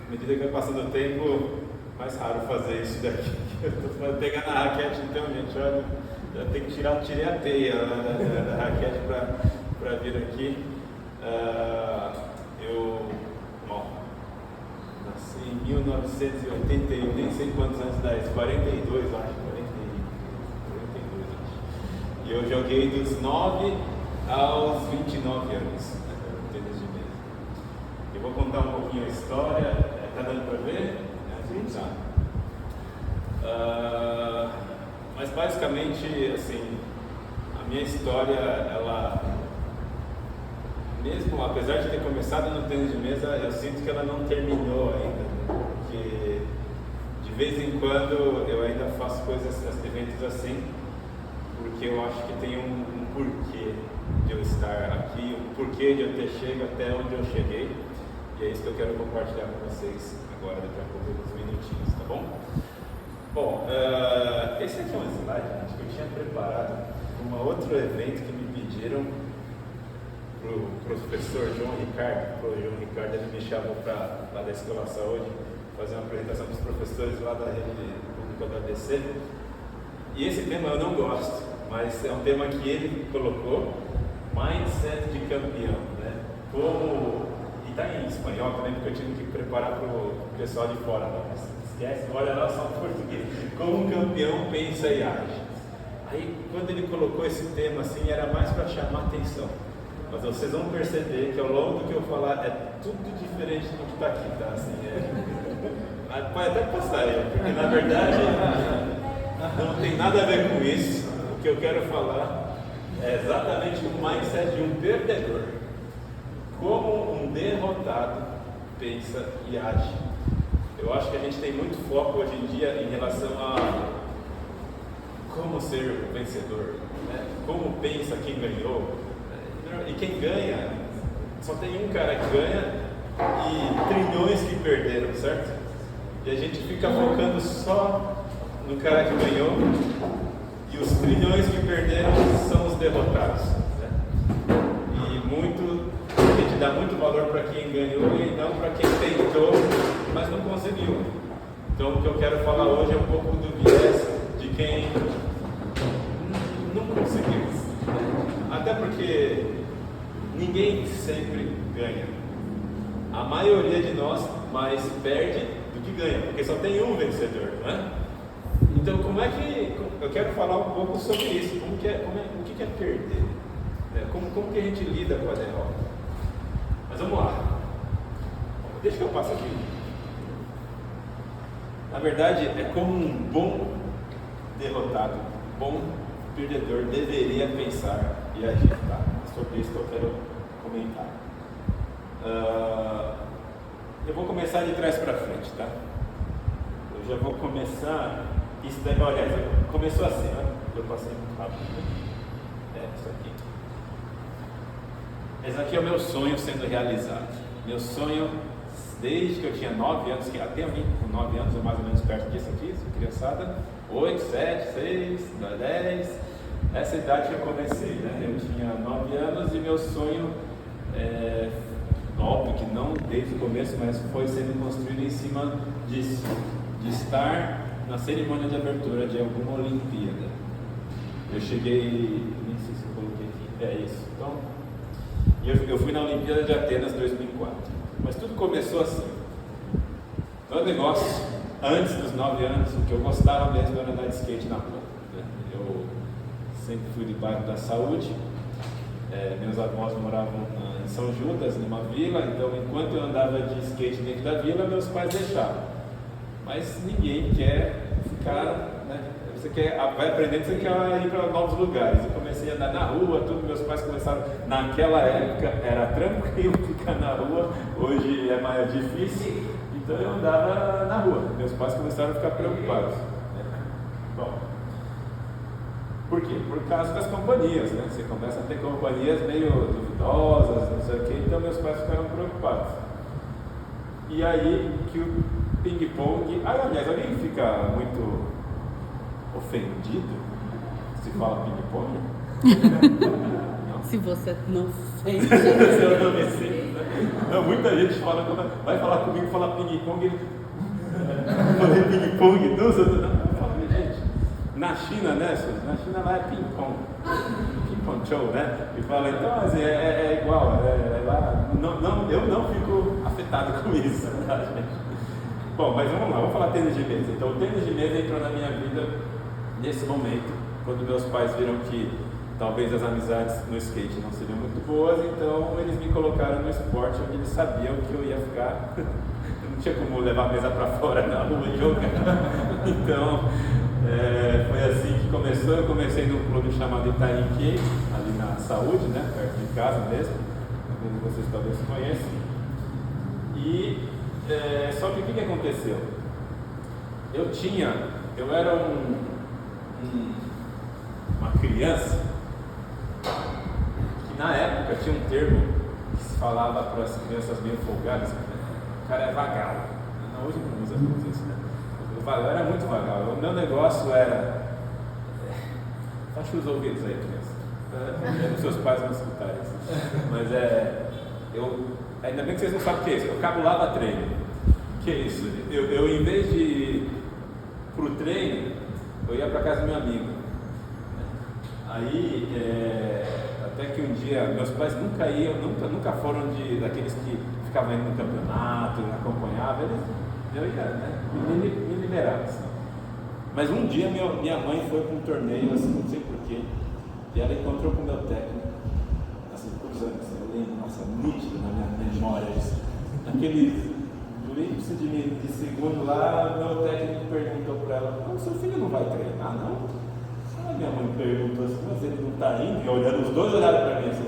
À medida que vai passando o tempo, mais raro fazer isso daqui. Eu estou pegando a raquete, então, gente, olha, já tenho que tirei a teia da raquete para vir aqui. Eu nasci em 1981, nem sei quantos anos dá isso, 42, acho, 42, acho. E eu joguei dos 9 aos 29 anos, tênis de mesa. Eu vou contar um pouquinho a história, tá dando para ver? Tá. Mas basicamente, assim, a minha história, ela, mesmo apesar de ter começado no tênis de mesa, eu sinto que ela não terminou ainda, porque de vez em quando eu ainda faço eventos assim, porque eu acho que tem um porquê de eu estar aqui, um porquê de eu ter chegado até onde eu cheguei, e é isso que eu quero compartilhar com vocês agora, daqui a pouco, uns minutinhos, tá bom? Bom, esse aqui é um slide, gente, que eu tinha preparado para um outro evento que me pediram para o professor João Ricardo. O João Ricardo, ele me chamou para lá da Escola Saúde, fazer uma apresentação para os professores lá da rede pública da ABC. E esse tema eu não gosto, mas é um tema que ele colocou, Mindset de Campeão, né? E está em espanhol também, porque eu tive que preparar para o pessoal de fora, mas esquece, olha lá só em português. Como um campeão pensa e age. Aí, quando ele colocou esse tema assim, era mais para chamar atenção. Mas vocês vão perceber que ao longo do que eu falar é tudo diferente do que está aqui, tá? Assim, pode até passar aí, porque na verdade não tem nada a ver com isso. O que eu quero falar é exatamente o mindset de um perdedor. Como um derrotado pensa e age. Eu acho que a gente tem muito foco hoje em dia em relação a como ser o vencedor, né? Como pensa quem ganhou. E quem ganha, só tem um cara que ganha e trilhões que perderam, certo? E a gente fica focando só no cara que ganhou e os trilhões que perderam são os derrotados, né? E a gente dá muito valor para quem ganhou e não para quem tentou, mas não conseguiu. Então o que eu quero falar hoje é um pouco do viés de quem não conseguiu. Até porque ninguém sempre ganha. A maioria de nós mais perde do que ganha, porque só tem um vencedor, não é? Então, como é que eu quero falar um pouco sobre isso? O que é perder? Como que a gente lida com a derrota? Mas vamos lá. Deixa que eu passo aqui. Na verdade, é como um bom derrotado, bom perdedor deveria pensar e agir, tá? É sobre isso que eu quero comentar. Eu vou começar de trás para frente, tá? Eu já vou começar. Isso daí, olha, começou assim, né? Eu passei muito rápido. Isso aqui. Esse aqui é o meu sonho sendo realizado. Meu sonho, desde que eu tinha 9 anos, que até eu vim com 9 anos ou mais ou menos perto disso aqui, criançada, 8, 7, 6, 10. Essa idade que eu comecei, né? Eu tinha 9 anos e meu sonho, óbvio que não desde o começo, mas foi sendo construído em cima disso, de estar na cerimônia de abertura de alguma Olimpíada. Eu cheguei, nem sei se eu coloquei aqui, é isso. Então, eu fui na Olimpíada de Atenas 2004, mas tudo começou assim. Meu negócio, antes dos 9 anos, o que eu gostava mesmo era andar de skate na rua, né? Eu sempre fui de bairro da Saúde, meus avós moravam em São Judas, numa vila, então enquanto eu andava de skate dentro da vila, meus pais deixavam. Mas ninguém quer ficar, né? Vai aprendendo, você quer ir para novos lugares. Eu comecei a andar na rua, meus pais começaram, naquela época era tranquilo ficar na rua, hoje é mais difícil, então eu andava na rua. Meus pais começaram a ficar preocupados. Bom, por quê? Por causa das companhias, né? Você começa a ter companhias meio duvidosas, não sei o quê, então meus pais ficaram preocupados. E aí que o ping-pong, aliás, alguém fica muito ofendido se fala ping-pong? Não? Se você não sente. Eu não me sinto, né? Não, muita gente fala, vai falar comigo, falar ping-pong, ele... Eu falei ping-pong, não, eu falo, gente, na China, né, na China lá é ping-pong, ping-pong show, né? E fala, então, assim, é igual, lá, eu não fico afetado com isso, tá, gente? Bom, mas vamos lá, vamos falar tênis de mesa. Então, o tênis de mesa entrou na minha vida nesse momento, quando meus pais viram que talvez as amizades no skate não seriam muito boas, então eles me colocaram no esporte onde eles sabiam que eu ia ficar. Não tinha como levar a mesa para fora na rua e jogar. Então, foi assim que começou. Eu comecei num clube chamado Itaim Kei, ali na Saúde, né, perto de casa mesmo. Alguns de vocês talvez conheçam. E só que o que aconteceu? Eu era uma criança que na época tinha um termo que se falava para as crianças meio folgadas, o cara é vagal. Hoje não usa muito isso, né? Eu era muito vagal. O meu negócio era... Fecha os ouvidos aí, criança. Os seus pais vão escutar isso. Mas ainda bem que vocês não sabem o que é isso. Eu cabulava treino. O que é isso? Eu em vez de ir pro treino, eu ia para casa do meu amigo. Aí, até que um dia, meus pais nunca foram daqueles que ficavam indo no campeonato, acompanhavam, eu ia, né, me liberava, assim. Mas um dia minha mãe foi para um torneio, assim, não sei porquê, e ela encontrou com o meu técnico, assim, cruzando, assim, eu lembro, nossa, nítido na minha memória isso. Naquele índice de segundo lá, meu técnico perguntou para ela, seu filho não vai treinar, não? Aí minha mãe perguntou assim, mas ele não está indo? E olhando, os dois olharam para mim assim,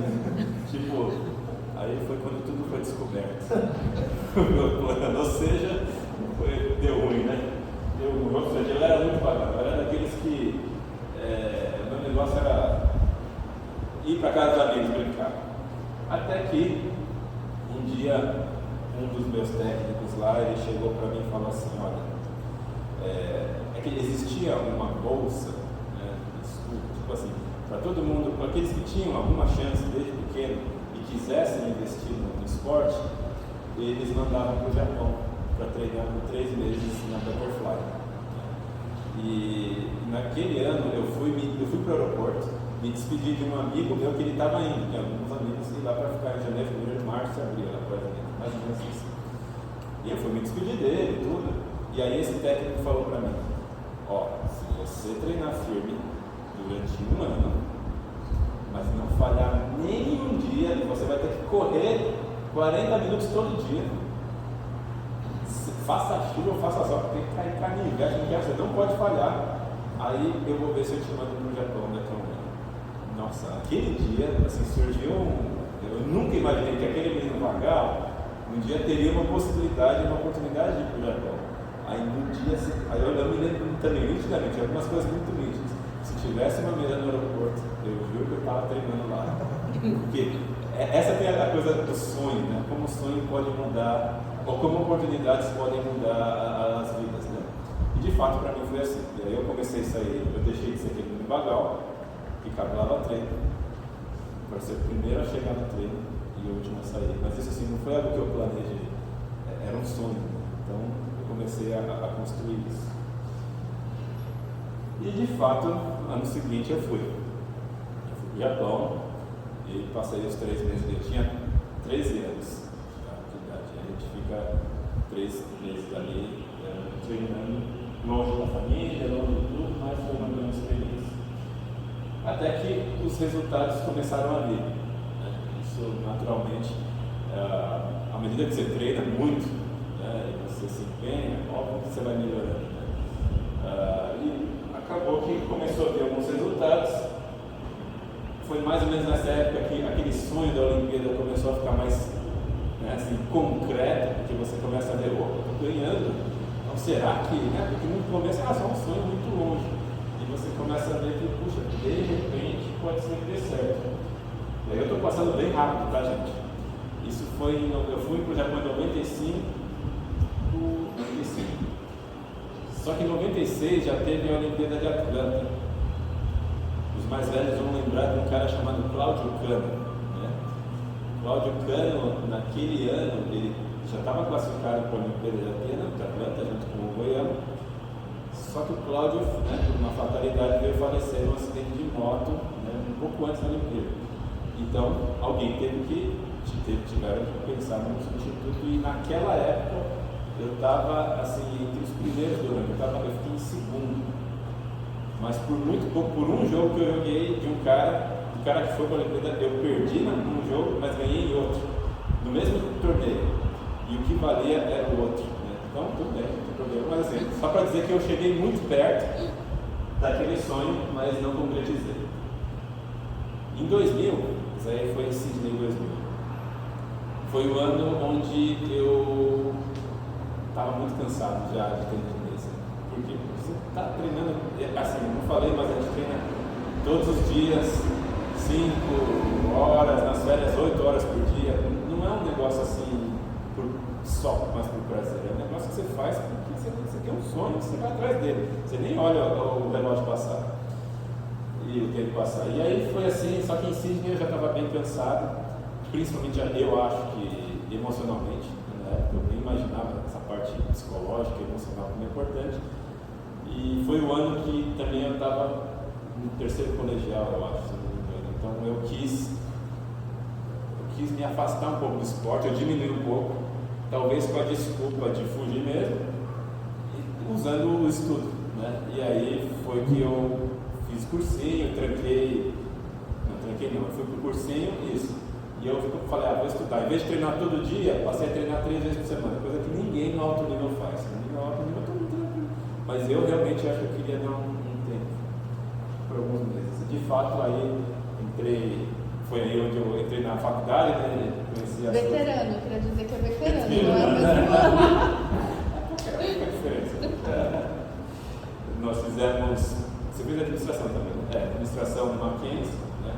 tipo, aí foi quando tudo foi descoberto. O meu plano, ou seja, deu ruim, né? Deu ruim, ou seja, eu era muito vago, eu era daqueles que, meu negócio era ir para casa dos amigos brincar. Até que, um dia, um dos meus técnicos lá, ele chegou para mim e falou assim, olha, é que existia uma bolsa, né, de estudo, tipo assim, para todo mundo, para aqueles que tinham alguma chance desde pequeno e quisessem investir no esporte, eles mandavam para o Japão para treinar por 3 meses na Butterfly. E naquele ano eu fui para o aeroporto, me despedi de um amigo meu que ele estava indo, tinha alguns amigos ir lá para ficar em janeiro, fevereiro, março e abril, mais ou menos isso. E eu fui me despedir dele e tudo. E aí esse técnico falou para mim, se você treinar firme durante um ano, mas não falhar nem um dia, você vai ter que correr 40 minutos todo dia. Faça chuva ou faça sol, tem que cair canivete, você não pode falhar. Aí eu vou ver se eu te mando para o Japão daqui a um ano. Nossa, aquele dia, assim, surgiu eu nunca imaginei que aquele menino vagal um dia teria uma possibilidade, uma oportunidade de ir para o Japão. Aí no dia, aí eu me lembro também nitidamente, algumas coisas muito nítidas. Se tivesse uma mesa no aeroporto, eu juro que eu estava treinando lá. Porque essa tem a coisa do sonho, né? Como o sonho pode mudar, ou como oportunidades podem mudar as vidas, né? E de fato para mim foi assim. E aí eu comecei a sair, eu deixei de ser aquele menino vagal, que cabulava treino, para ser o primeiro a chegar no treino e o último a sair. Mas isso assim, não foi algo que eu planejei, era um sonho. Então eu comecei a construir isso. E de fato, ano seguinte eu fui para o Japão e passei os 3 meses. Eu tinha 13 anos de idade. A gente fica 3 meses ali treinando, longe da família, longe de tudo, mas foi uma grande experiência. Até que os resultados começaram a vir, né? Isso naturalmente, à medida que você treina muito, né, e você se empenha, óbvio que você vai melhorando, né? E acabou que começou a ter alguns resultados. Foi mais ou menos nessa época que aquele sonho da Olimpíada começou a ficar mais, né, assim, concreto, porque você começa a ver, estou ganhando, então será que, né? Porque no começo era só um sonho muito longe. E você começa a ver que, puxa, de repente pode ser que dê certo. E aí eu estou passando bem rápido, tá, gente? Isso foi, eu fui para o Japão em 95. Só que em 96 já teve a Olimpíada de Atlanta. os mais velhos vão lembrar de um cara chamado Cláudio Cano, né? Cláudio Cano, naquele ano, ele já estava classificado para a Olimpíada de Atlanta, junto com o Goiano. Só que o Cláudio, né, por uma fatalidade, veio falecer num acidente de moto, né, um pouco antes da Olimpíada. Então, alguém tiveram que pensar num substituto, e naquela época eu estava assim, entre os primeiros do ano, eu fiquei em segundo. Mas por muito pouco, por um jogo que eu joguei de um cara que foi para a Olimpíada, eu perdi num jogo, mas ganhei em outro, no mesmo torneio. E o que valia era o outro. Né? Então, tudo bem, não tem problema. Mas assim, só para dizer que eu cheguei muito perto daquele sonho, mas não concretizei. Em 2000, isso aí foi em Sydney 2000, foi o ano onde eu estava muito cansado já de tênis de mesa. Por quê? Porque você está treinando, assim, não falei, mas a gente treina todos os dias, 5 horas, nas férias 8 horas por dia. Não é um negócio assim só, mas por prazer. É um negócio que você faz porque você tem um sonho, você vai atrás dele. Você nem olha o relógio passar e o tempo passar. E aí foi assim, só que em Sydney eu já estava bem cansado, principalmente eu acho que emocionalmente, né? Eu nem imaginava essa parte psicológica e emocional como é importante. E foi o ano que também eu estava no terceiro colegial, eu acho, se não me engano. Então eu quis me afastar um pouco do esporte, eu diminui um pouco, talvez com a desculpa de fugir mesmo, usando o estudo, né? E aí foi que eu fiz cursinho, eu fui pro cursinho, isso. E eu falei, vou estudar. Em vez de treinar todo dia, passei a treinar 3 vezes por semana, coisa que ninguém no alto nível faz. Ninguém no alto nível todo mundo. Mas eu realmente acho que eu queria dar um tempo, por alguns meses. De fato, aí foi aí onde eu entrei na faculdade, né? Conheci as veterano, eu queria dizer que é veterano, não é o mesmo ano. Qual é a diferença? Nós fizemos, você fez administração também, né? Administração no Mackenzie, né?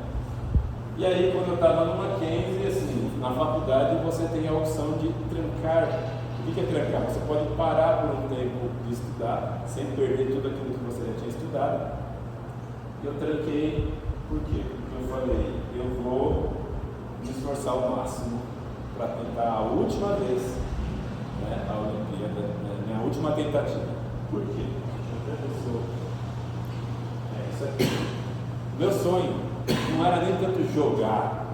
E aí, quando eu estava no Mackenzie, assim, na faculdade você tem a opção de trancar. O que é trancar? Você pode parar por um tempo de estudar, sem perder tudo aquilo que você já tinha estudado. E eu tranquei, por quê? Porque eu falei, eu vou me esforçar ao máximo para tentar a última vez, né, a Olimpíada, né, minha última tentativa. Por quê? Isso aqui. Meu sonho não era nem tanto jogar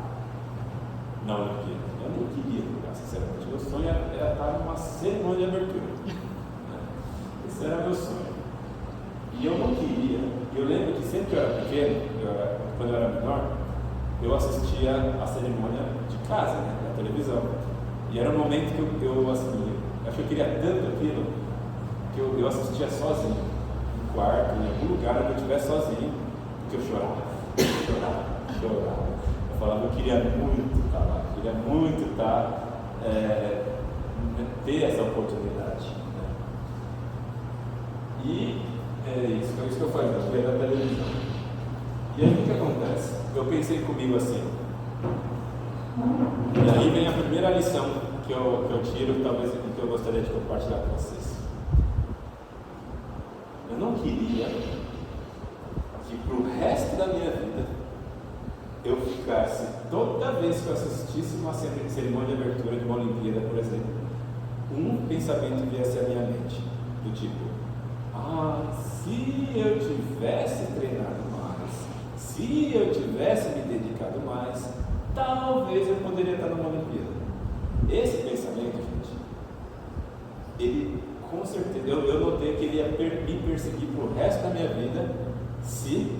na Olimpíada. Eu nem queria jogar, sinceramente. Meu sonho era estar numa cerimônia de abertura. Né? Esse era meu sonho. E eu não queria. Eu lembro que sempre que eu era pequeno, quando eu era menor, eu assistia a cerimônia de casa, né, na televisão. E era um momento que eu assim, acho que eu queria tanto aquilo que eu assistia sozinho, no quarto, em algum lugar onde eu estivesse sozinho, porque eu chorava. Eu falava, eu queria muito estar lá, queria muito ter essa oportunidade. Né? E isso que eu fazia, eu ia da televisão. E aí o que acontece? Eu pensei comigo assim, e aí vem a primeira lição que eu tiro, talvez que eu gostaria de compartilhar com vocês. Eu não queria que pro resto da minha vida eu ficasse, toda vez que eu assistisse uma cerimônia de abertura de uma Olimpíada, por exemplo, um pensamento viesse à minha mente, do tipo, se eu tivesse treinado mais, se eu tivesse me dedicado mais, talvez eu poderia estar numa Olimpíada. Esse pensamento, gente, ele com certeza, eu notei que ele ia me perseguir pro resto da minha vida se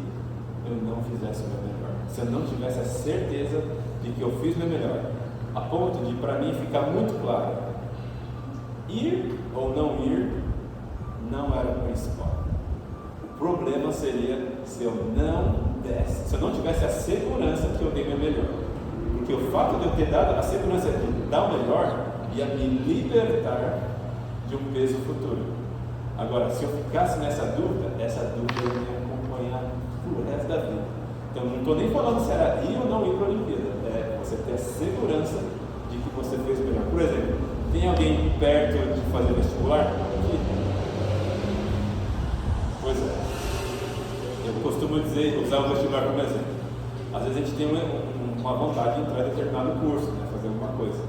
eu não fizesse o meu melhor, se eu não tivesse a certeza de que eu fiz o meu melhor, a ponto de, para mim, ficar muito claro, ir ou não ir não era o principal. O problema seria se eu não tivesse a segurança que eu dei meu melhor, porque o fato de eu ter dado a segurança de dar o melhor ia me libertar de um peso futuro. Agora, se eu ficasse nessa dúvida ia me acompanhar pro resto da vida. Então, não estou nem falando se era ir ou não ir para a Olimpíada. Você ter a segurança de que você fez o melhor. Por exemplo, tem alguém perto de fazer vestibular? Aqui? Pois é. Eu eu costumo usar o vestibular como exemplo. Às vezes a gente tem uma vontade de entrar em determinado curso, né, fazer alguma coisa.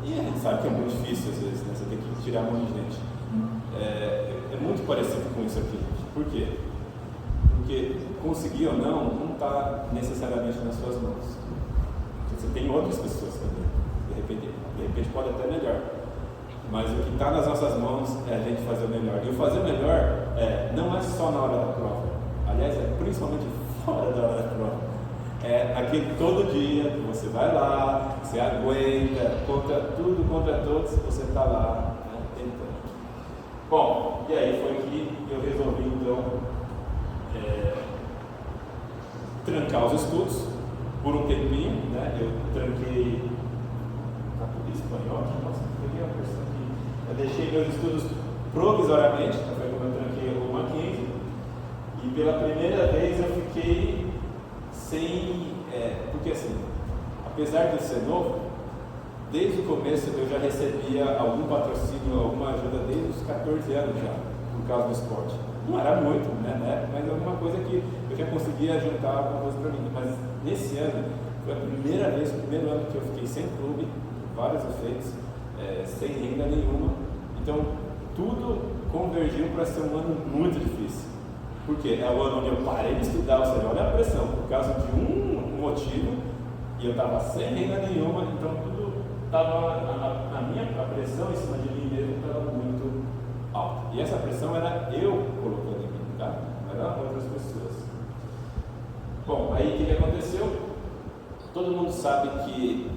E a gente sabe que é muito difícil às vezes, né, você tem que tirar um monte de gente. É muito parecido com isso aqui, gente. Por quê? Porque conseguir ou não está necessariamente nas suas mãos. Você tem outras pessoas também. De repente pode até melhor. Mas o que está nas nossas mãos é a gente fazer o melhor. E o fazer o melhor não é só na hora da prova. Aliás, é principalmente fora da hora da prova. É aquele todo dia que você vai lá, você aguenta, contra tudo, contra todos, você está lá, né, tentando. Bom, e aí foi que eu resolvi então trancar os estudos por um tempinho, né? Eu tranquei espanhol, nossa, peguei uma versão aqui. Eu deixei meus estudos provisoriamente, foi como eu tranquei o Mackenzie, e pela primeira vez eu fiquei sem, porque assim, apesar de ser novo, desde o começo eu já recebia algum patrocínio, alguma ajuda desde os 14 anos já, por causa do esporte. Não era muito, né? Mas alguma coisa que eu já conseguia juntar alguma coisa para mim. Mas nesse ano, foi a primeira vez, o primeiro ano que eu fiquei sem clube, vários efeitos, sem renda nenhuma. Então, tudo convergiu para ser um ano muito difícil. Por quê? É o ano onde eu parei de estudar, ou seja, olha a pressão, por causa de um motivo, e eu estava sem renda nenhuma, então tudo estava, a pressão em cima de mim mesmo estava muito alta. E essa pressão era eu colocando em mim, tá? Não era outras pessoas. Bom, aí o que aconteceu? Todo mundo sabe que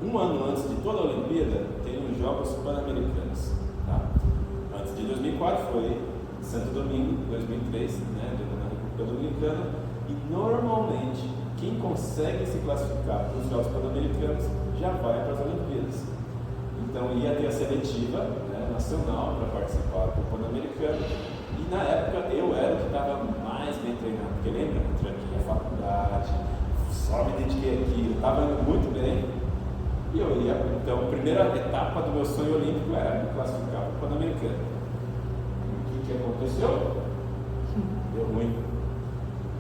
um ano antes de toda a Olimpíada tem os Jogos Pan-Americanos, tá? Antes de 2004 foi Santo Domingo, 2003, né, na República Dominicana, e normalmente quem consegue se classificar para os Jogos Pan-Americanos já vai para as Olimpíadas. Então ia ter a seletiva, né, nacional para participar do Pan-Americano, e na época eu era o que estava mais bem treinado, porque lembra? Tranquei a faculdade, só me dediquei aqui, estava indo muito bem, e eu ia, então a primeira etapa do meu sonho olímpico era me classificar para o Pan-Americano. O que aconteceu? Deu ruim.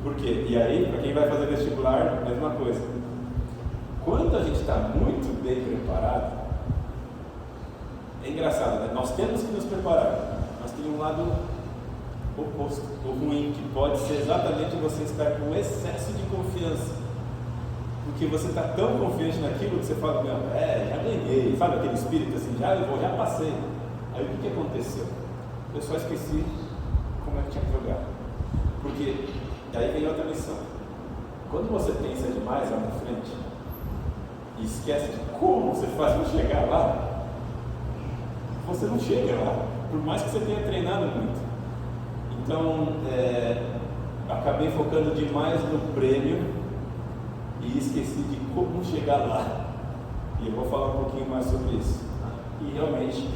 Por quê? E aí, para quem vai fazer vestibular, mesma coisa. Quando a gente está muito bem preparado, é engraçado, né? Nós temos que nos preparar, mas tem um lado oposto, o ruim, que pode ser exatamente você estar com excesso de confiança. Porque você está tão confiante naquilo que você fala, já ganhei, sabe aquele espírito assim, já passei. Aí o que aconteceu? Eu só esqueci como é que tinha que jogar. Porque daí vem outra lição. Quando você pensa demais lá na frente e esquece de como você faz para chegar lá, você não chega lá, por mais que você tenha treinado muito. Então, acabei focando demais no prêmio e esqueci de como chegar lá. E eu vou falar um pouquinho mais sobre isso. E realmente,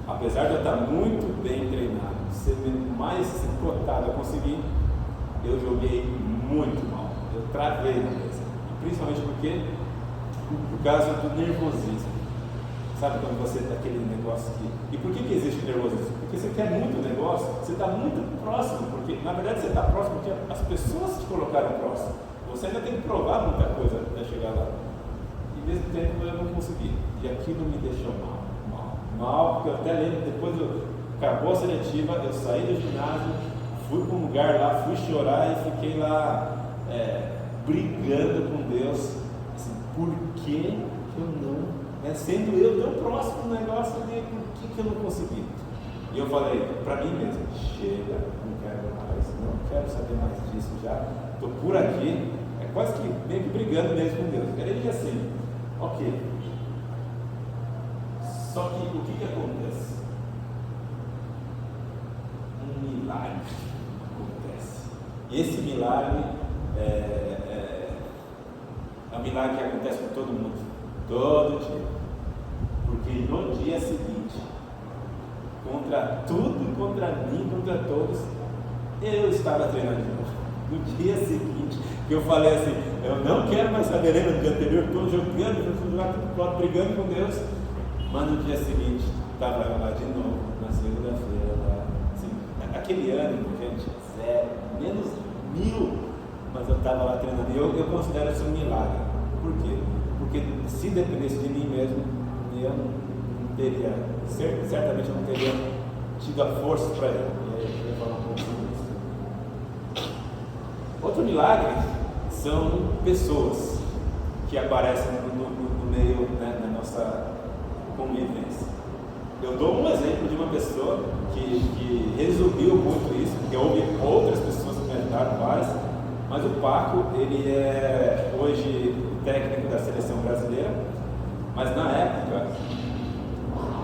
apesar de eu estar muito bem treinado, ser mais cotado eu consegui, eu joguei muito mal. Eu travei na mesa. E principalmente porque, por causa do nervosismo. Sabe quando você tem aquele negócio que... E por que existe nervosismo? Porque você quer muito negócio, você está muito próximo, porque na verdade você está próximo porque as pessoas te colocaram próximo. Você ainda tem que provar muita coisa até chegar lá. E ao mesmo tempo eu não consegui. E aquilo me deixou mal, porque eu até lembro, depois acabou a seletiva, eu saí do ginásio, fui para um lugar lá, fui chorar e fiquei lá brigando com Deus, assim, por que eu não, sendo eu tão próximo do negócio, por que eu não consegui? E eu falei para mim mesmo, chega, não quero mais, não quero saber mais disso, já estou por aqui, quase que meio que brigando mesmo com Deus. Ele diz assim, ok. Só que o que acontece? Um milagre acontece. E esse milagre é um milagre que acontece com todo mundo, todo dia. Porque no dia seguinte, contra tudo, contra mim, contra todos, eu estava treinando de novo. No dia seguinte, que eu falei assim, eu não quero mais saber, lembra do dia anterior, estou jogando, brigando com Deus. Mas no dia seguinte, estava lá de novo, na segunda-feira, assim, aquele ânimo, gente, zero, 1000, mas eu estava lá treinando. E eu considero isso um milagre. Por quê? Porque se dependesse de mim mesmo, eu não teria, certamente eu não teria tido a força para ir. E aí eu vou falar um pouco sobre isso. Outro milagre são pessoas que aparecem no meio, né, na nossa convivência. Eu dou um exemplo de uma pessoa que resumiu muito isso, porque houve outras pessoas que me ajudaram, várias, mas o Paco, ele é hoje o técnico da seleção brasileira, mas na época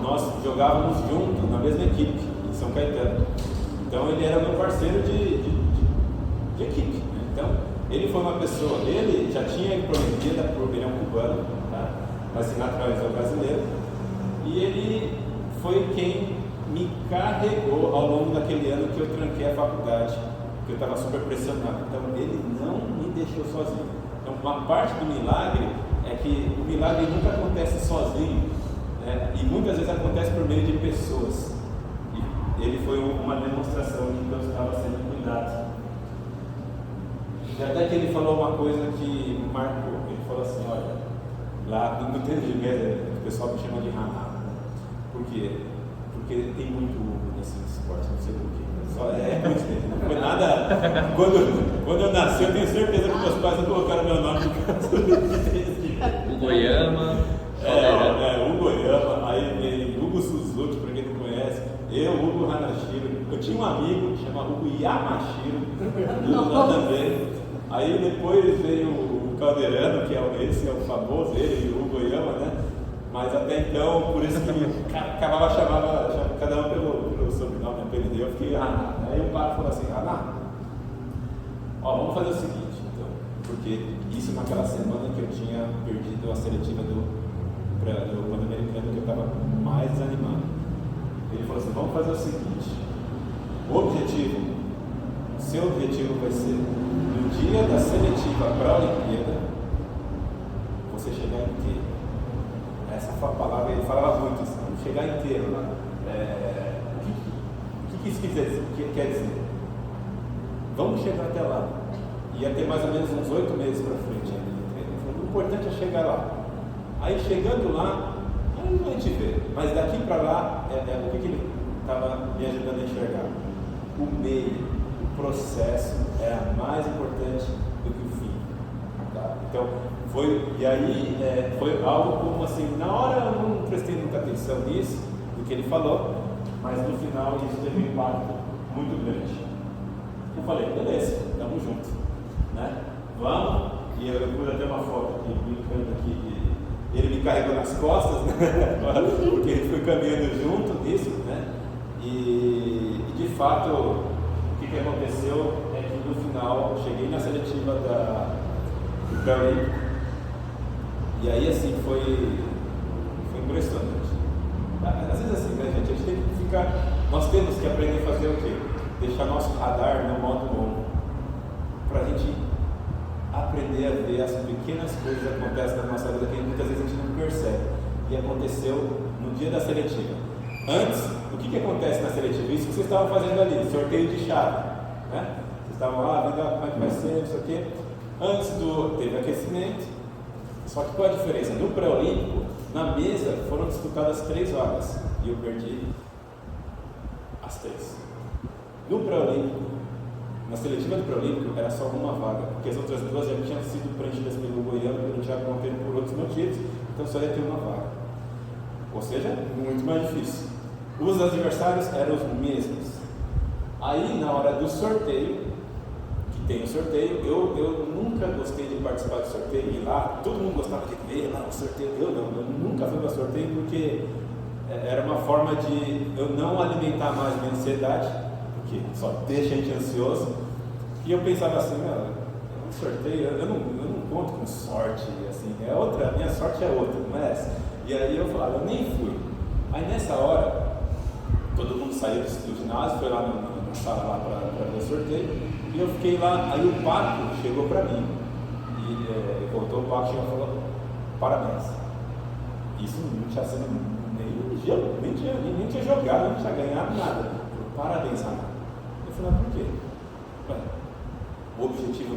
nós jogávamos junto na mesma equipe, em São Caetano. Então ele era meu parceiro de equipe, né? Então ele foi uma pessoa, ele já tinha prometido por ele é um cubano, tá? Mas se naturalizou brasileiro, e ele foi quem me carregou ao longo daquele ano que eu tranquei a faculdade, que eu estava super pressionado. Então ele não me deixou sozinho. Então uma parte do milagre é que o milagre nunca acontece sozinho, né? E muitas vezes acontece por meio de pessoas. E ele foi uma demonstração de que eu estava sendo cuidado. E até que ele falou uma coisa que me marcou. Ele falou assim: olha, lá no treino de mesa o pessoal me chama de Haná. Por quê? Porque tem muito Hugo nesse esporte, não sei porquê. É coincidência, não foi nada. Quando eu nasci, eu tenho certeza que meus pais não colocaram meu nome por causa do O Goiama. o Goiama, aí veio Hugo Suzuki, para quem não conhece, eu, Hugo Hanashiro. Eu tinha um amigo que chama Hugo Yamashiro, do também. Aí depois veio o Calderano, que esse é o famoso, ele e o Hugo Goiama, né? Mas até então, por isso que acabava chamava cada um pelo sobrenome, apelido. Eu fiquei Haná. Aí o Paco falou assim: Haná, ó, vamos fazer o seguinte, então, porque isso naquela semana que eu tinha perdido a seletiva do Pan-Americano, que eu estava mais desanimado. Ele falou assim: vamos fazer o seguinte, seu objetivo vai ser, no dia da seletiva para a Olimpíada, você chegar inteiro. Essa palavra ele falava muito assim, chegar inteiro lá. O que isso quer dizer? Vamos chegar até lá. Ia ter mais ou menos uns 8 meses para frente ainda. O importante é chegar lá. Aí chegando lá, aí a gente vê. Mas daqui para lá, o que ele estava me ajudando a enxergar? O meio, o processo é mais importante do que o fim. Tá? Então, foi algo como assim, na hora eu não prestei muita atenção nisso, do que ele falou, mas no final isso teve um impacto muito grande. Eu falei: beleza, estamos juntos, né? Vamos, e eu pus até uma foto aqui, brincando aqui, ele me carregou nas costas, né? Porque ele foi caminhando junto nisso, né? E de fato, o que aconteceu é que no final, cheguei na seletiva do pré-olímpico, e aí assim, foi impressionante. Às vezes assim, né, gente, a gente tem que ficar, nós temos que aprender a fazer o quê? Deixar nosso radar no modo bom, para a gente aprender a ver as pequenas coisas que acontecem na nossa vida que muitas vezes a gente não percebe. E aconteceu no dia da seletiva. Antes, o que acontece na seletiva? Isso que vocês estavam fazendo ali, sorteio de chave, né? Vocês estavam lá, vendo como é que vai ser, isso aqui. Antes teve aquecimento. Só que qual a diferença? No pré-olímpico, na mesa foram disputadas 3 vagas e eu perdi as 3. No pré-olímpico, na seletiva do pré-olímpico era só uma vaga, porque as outras 2 já tinham sido preenchidas pelo Goiano, pelo Thiago Monteiro por outros motivos, então só ia ter uma vaga. Ou seja, muito mais difícil. Os adversários eram os mesmos. Aí na hora do sorteio, tem o sorteio, eu nunca gostei de participar do sorteio, e lá todo mundo gostava de ver lá o sorteio, eu nunca fui para sorteio porque era uma forma de eu não alimentar mais minha ansiedade, porque só deixa a gente ansioso, e eu pensava assim, um sorteio, eu não conto com sorte, assim, a minha sorte é outra, não é essa. E aí eu falava, eu nem fui. Aí nessa hora, todo mundo saiu do ginásio, foi lá na sala lá para ver o sorteio, e eu fiquei lá. Aí o Paco chegou para mim, e voltou, o Paco chegou e falou: parabéns. Isso não tinha sido nem tinha jogado, não tinha ganhado nada. Falei: parabéns, Haná. Eu falei: por quê?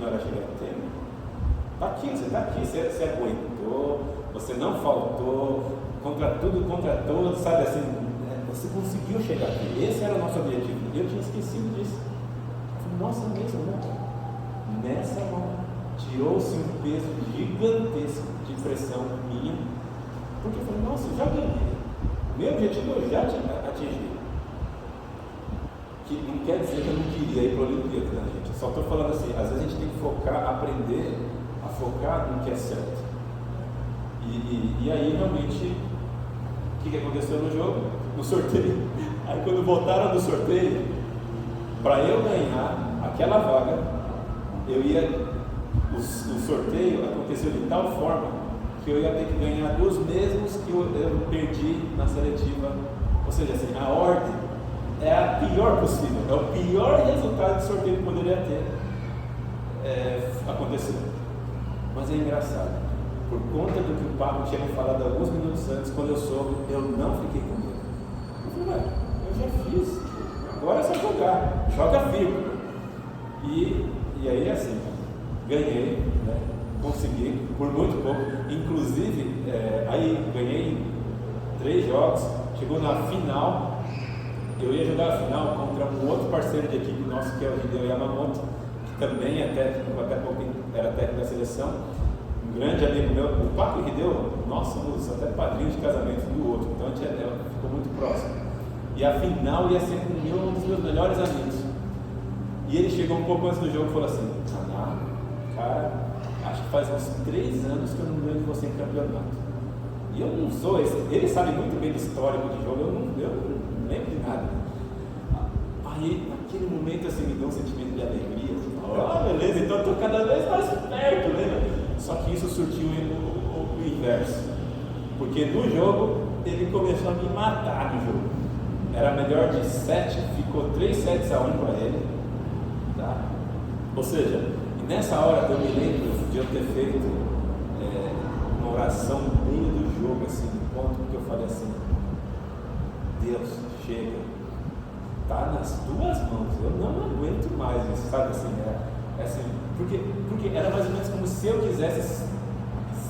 não era chegar no treino? Você está aqui, você aguentou, você não faltou, contra tudo, contra todos, sabe assim, você conseguiu chegar aqui. Esse era o nosso objetivo. E eu tinha esquecido disso. Eu falei, nossa, mesmo, né? Nessa hora, tirou-se um peso gigantesco de pressão minha, porque eu falei, nossa, eu já ganhei. Meu objetivo eu já atingi. Que não quer dizer que eu não queria ir para a Olimpíada, né, gente? Eu só estou falando assim, às vezes a gente tem que focar, aprender a focar no que é certo. E aí realmente, o que aconteceu no jogo? No sorteio. Aí quando voltaram do sorteio, para eu ganhar aquela vaga, o sorteio aconteceu de tal forma que eu ia ter que ganhar dos mesmos que eu perdi na seletiva. Ou seja, assim, a ordem é a pior possível, é o pior resultado de sorteio que poderia ter acontecido. Mas é engraçado, por conta do que o Pablo tinha me falado alguns minutos antes, quando eu soube, eu não fiquei com medo. Eu falei, eu já fiz, agora é só jogar, joga firme. E aí assim, ganhei, né? Consegui, por muito pouco, inclusive, aí ganhei 3 jogos, chegou na final, eu ia jogar a final contra um outro parceiro de equipe nosso, que é o Hideo Yamamoto, que também é técnico, até pouco era técnico da seleção, um grande amigo meu, o Paco e Hideo, nós somos até padrinhos de casamento um do outro, então a gente ficou muito próximo. E a final ia ser com um dos meus melhores amigos. E ele chegou um pouco antes do jogo e falou assim, cara, acho que faz uns 3 anos que eu não ganho de você em campeonato. E eu não sou esse, ele sabe muito bem do histórico de jogo, eu não lembro de nada. Aí, naquele momento, assim, me deu um sentimento de alegria. Beleza, então eu estou cada vez mais perto, né? Só que isso surtiu o inverso. Porque no jogo, ele começou a me matar no jogo. Era melhor de 7, ficou 3 sets a 1 para ele. Tá? Ou seja, nessa hora eu me lembro de eu ter feito uma oração no meio do jogo, assim, no ponto que eu falei assim, Deus, chega, tá nas tuas mãos, eu não aguento mais isso, sabe assim, assim porque era mais ou menos como se eu quisesse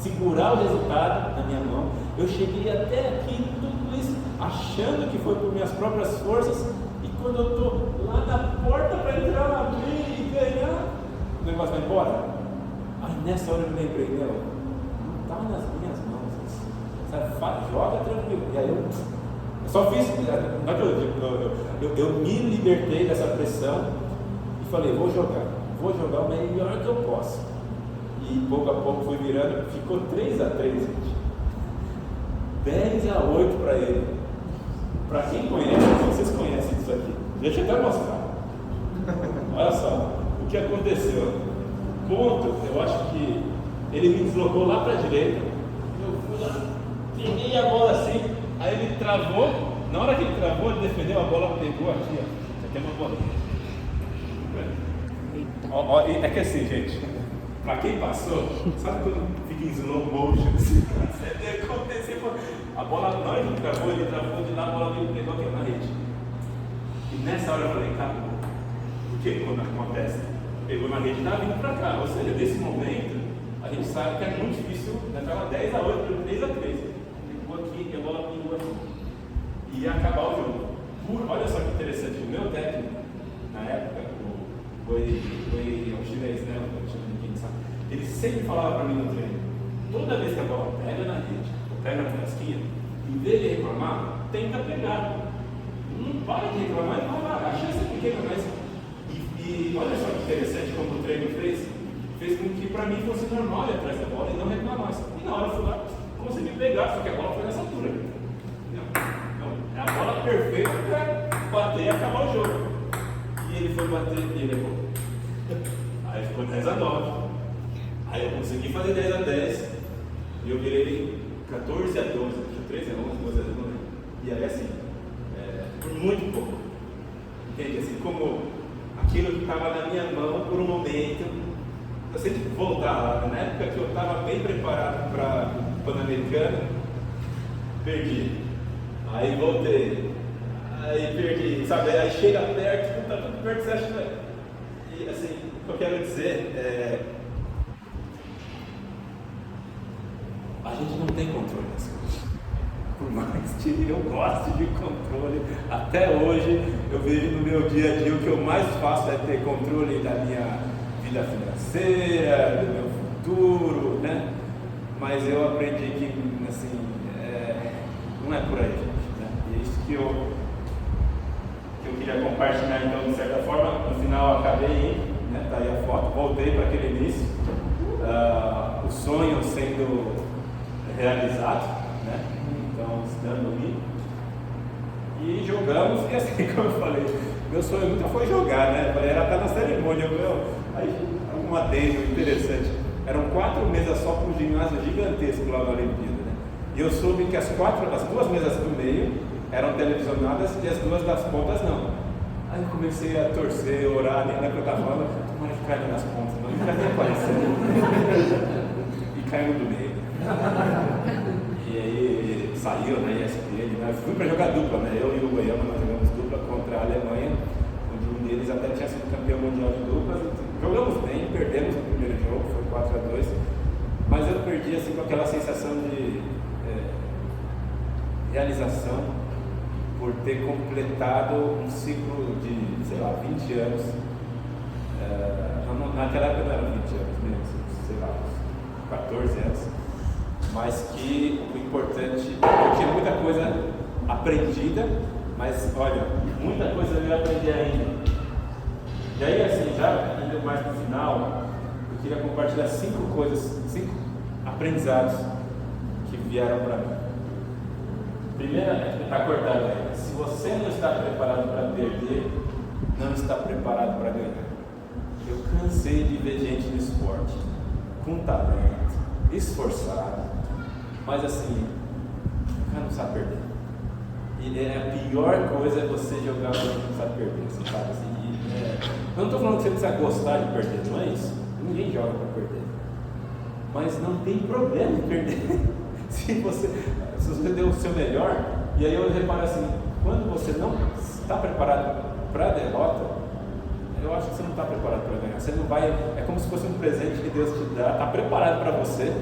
segurar o resultado na minha mão. Eu cheguei até aqui, tudo isso, achando que foi por minhas próprias forças, e quando eu estou lá na porta para entrar, abrir e ganhar, o negócio vai embora. Aí nessa hora eu me lembrei, não está nas minhas mãos isso. Sabe? Joga tranquilo. E aí eu só fiz, não é que eu me libertei dessa pressão e falei, vou jogar o melhor que eu posso. E pouco a pouco fui virando, ficou 3-3, gente. 10-8 para ele. Para quem conhece, vocês conhecem isso aqui. Deixa eu até mostrar. Olha só o que aconteceu. Ponto, eu acho que ele me deslocou lá para a direita. Eu fui lá, peguei a bola assim, aí ele travou. Na hora que ele travou, ele defendeu, a bola pegou aqui, ó. Isso aqui é uma bolinha. É que assim, gente, para quem passou, sabe quando fica em slow motion? Assim, a bola, na hora que ele travou de lá, a bola veio pegou aqui na rede. E nessa hora eu falei, acabou. Porque quando acontece, pegou na rede e estava vindo para cá. Ou seja, nesse momento, a gente sabe que é muito difícil, estava 10-8, 3-3. Pegou aqui e a bola pingou aqui. E ia acabar o jogo. Olha só que interessante, o meu técnico, na época, foi um chinês, né? Ele sempre falava para mim no treino, toda vez que a bola pega na rede, ou pega na casquinha, em vez de reclamar, tenta pegar. Não para de reclamar, a chance é pequena, mas. E olha só que interessante como o treino fez com que para mim fosse normal ir atrás da bola e não reclamasse. E na hora eu fui lá, consegui pegar, só que a bola foi nessa altura. Não, é a bola perfeita para bater e acabar o jogo. E ele foi bater e ele errou. Aí ficou 10-9. Aí eu consegui fazer 10-10 e eu virei 14-12, 13-11, 12-11. E aí assim, por muito pouco. Entende? Assim como aquilo que estava na minha mão por um momento, eu sempre voltar lá, na época que eu estava bem preparado para o Pan-Americano, perdi. Aí voltei. Aí perdi, sabe? Aí chega perto, tá tudo perto, você acha que vai. E assim, o que eu quero dizer é. A gente não tem controle das coisas. Por mais que eu goste de controle, até hoje eu vejo no meu dia a dia o que eu mais faço é ter controle da minha vida financeira, do meu futuro, né? Mas eu aprendi que, assim, não é por aí, gente, né? E é isso que eu queria compartilhar, então, de certa forma. No final eu acabei indo, né? Tá aí a foto, voltei para aquele início, o sonho sendo realizado, né? Então, estando ali e jogamos, e assim como eu falei, meu sonho nunca foi jogar, né? Eu falei, era estar na cerimônia, aí um adendo interessante, eram 4 mesas só para um ginásio gigantesco lá na Olimpíada, né? E eu soube que as 2 mesas do meio eram televisionadas e as 2 das pontas não. Aí eu comecei a torcer, orar, nem lembro o que eu estava falando, tomara que caia nas pontas, não fica nem aparecendo. E caiu do meio. E aí saiu na ESPN, né? Fui para jogar dupla, né? Eu e o Goiama, nós jogamos dupla contra a Alemanha, onde um deles até tinha sido campeão mundial de duplas. Jogamos bem, perdemos o primeiro jogo, foi 4-2, mas eu perdi assim com aquela sensação de realização por ter completado um ciclo de, sei lá, 20 anos. Naquela época não eram 20 anos mesmo, sei lá, 14 anos. Mas que o importante, eu tinha muita coisa aprendida, mas olha, muita coisa eu ia aprender ainda. E aí, assim, já indo mais para o final, eu queria compartilhar 5 aprendizados que vieram para mim. Primeira, está cortado aí. Se você não está preparado para perder, não está preparado para ganhar. Eu cansei de ver gente no esporte com talento, esforçado, mas assim, o cara não sabe perder. E a pior coisa é você jogar e não sabe perder, você sabe assim. Eu não estou falando que você precisa gostar de perder, não é isso? Ninguém joga para perder. Mas não tem problema em perder. Se você deu o seu melhor, e aí eu reparo assim, quando você não está preparado para a derrota, eu acho que você não está preparado para ganhar. Você não vai, é como se fosse um presente que Deus te dá, está preparado para você,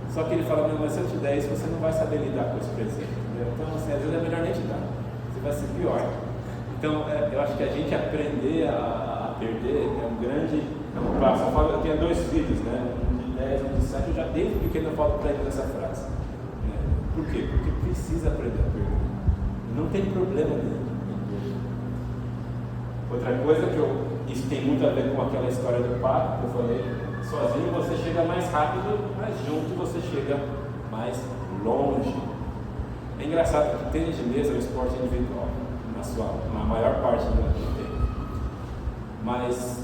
só que Ele fala, não, mas se eu te der isso, você não vai saber lidar com esse presente, entendeu? Então, assim, às vezes é melhor nem te dar, você vai ser pior. Então, eu acho que a gente aprender a perder é um grande passo. Eu tenho 2 filhos, né? Um de 10, um de 7, eu já desde pequeno eu falo para eles essa frase. Né? Por quê? Porque precisa aprender a perder. Não tem problema nenhum. Outra coisa isso tem muito a ver com aquela história do pato que eu falei, sozinho você chega mais rápido, mas junto você chega mais longe. É engraçado que tênis de mesa é um esporte individual, na maior parte do tempo. Mas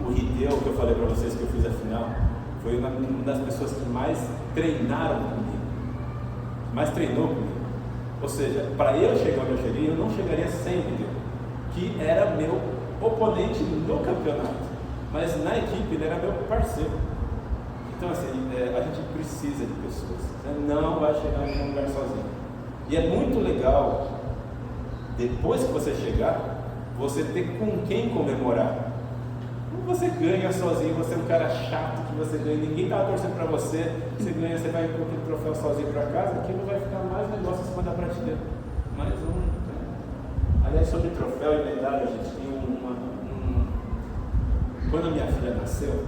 o Rideu, que eu falei para vocês que eu fiz a final, foi uma das pessoas que mais treinaram comigo, mais treinou comigo. Ou seja, para eu chegar onde eu cheguei, eu não chegaria sem o Rideu, que era meu oponente no campeonato, mas na equipe ele era meu parceiro. Então assim, a gente precisa de pessoas, você não vai chegar em nenhum lugar sozinho. E é muito legal, depois que você chegar, você ter com quem comemorar. Quando você ganha sozinho, você é um cara chato que você ganha, ninguém está torcendo para você, você ganha, você vai com aquele troféu sozinho para casa, aquilo vai ficar mais negócio em cima da prateleira. Mais um. Aliás, sobre troféu e medalha, a gente tem quando a minha filha nasceu,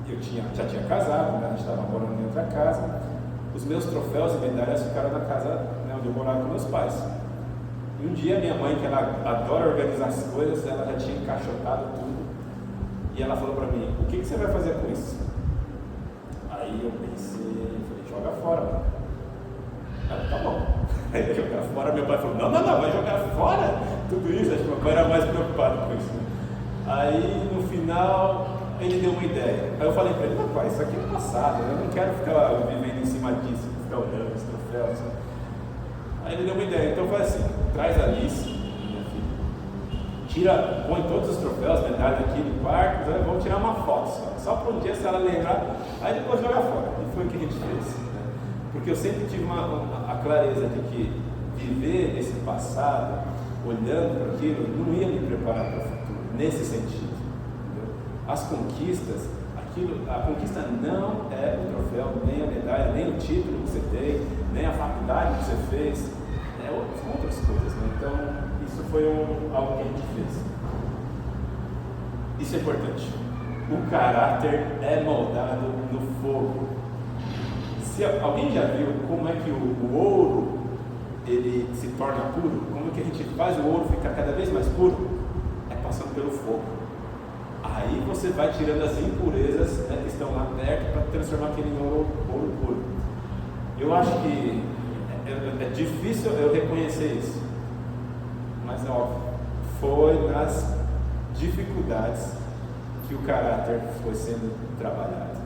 eu já tinha casado, né? A gente estava morando em outra casa. Os meus troféus e medalhas ficaram na casa, né, onde eu morava com meus pais. E um dia minha mãe, que ela adora organizar as coisas, ela já tinha encaixotado tudo. E ela falou para mim, o que você vai fazer com isso? Aí eu pensei, falei, joga fora, mano. Ela, tá bom. Aí eu jogar fora, meu pai falou, não, vai jogar fora tudo isso. Acho que meu pai era mais preocupado com isso. Aí no final ele deu uma ideia. Aí eu falei para ele, pai, isso aqui é passado, eu não quero ficar vivendo em cima disso, ficar olhando os troféus. Aí ele deu uma ideia, então faz assim, traz a Alice, minha filha, põe todos os troféus, medalhas aqui no quarto, vamos tirar uma foto só para um dia se ela lembrar, aí depois joga fora. E foi o que a gente fez, né? Porque eu sempre tive a clareza de que viver esse passado olhando para aquilo, não ia me preparar para o futuro, nesse sentido. Entendeu? As conquistas, a conquista não é o troféu, nem a medalha, nem o título que você tem, nem a faculdade que você fez, é outras coisas. Né? Então, isso foi algo que a gente fez. Isso é importante. O caráter é moldado no fogo. Se alguém já viu como é que o ouro ele se torna puro, como é que a gente faz o ouro ficar cada vez mais puro? É passando pelo fogo. Aí você vai tirando as impurezas, né, que estão lá perto para transformar aquele ouro puro. Eu acho que é difícil eu reconhecer isso, mas é óbvio, foi nas dificuldades que o caráter foi sendo trabalhado.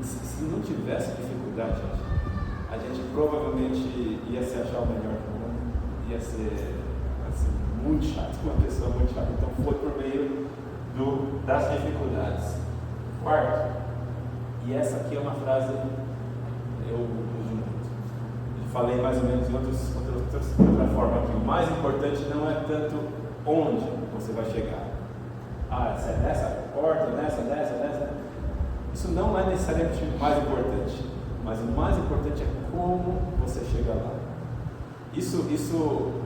Se não tivesse dificuldade, a gente provavelmente ia se achar o melhor do mundo, ia ser assim, muito chato, uma pessoa muito chata. Então foi por meio das dificuldades. Quarto, e essa aqui é uma frase eu uso muito. Eu falei mais ou menos de outra forma aqui. O mais importante não é tanto onde você vai chegar. Se é nessa porta, nessa. Isso não é necessariamente o mais importante, mas o mais importante é como você chega lá. Isso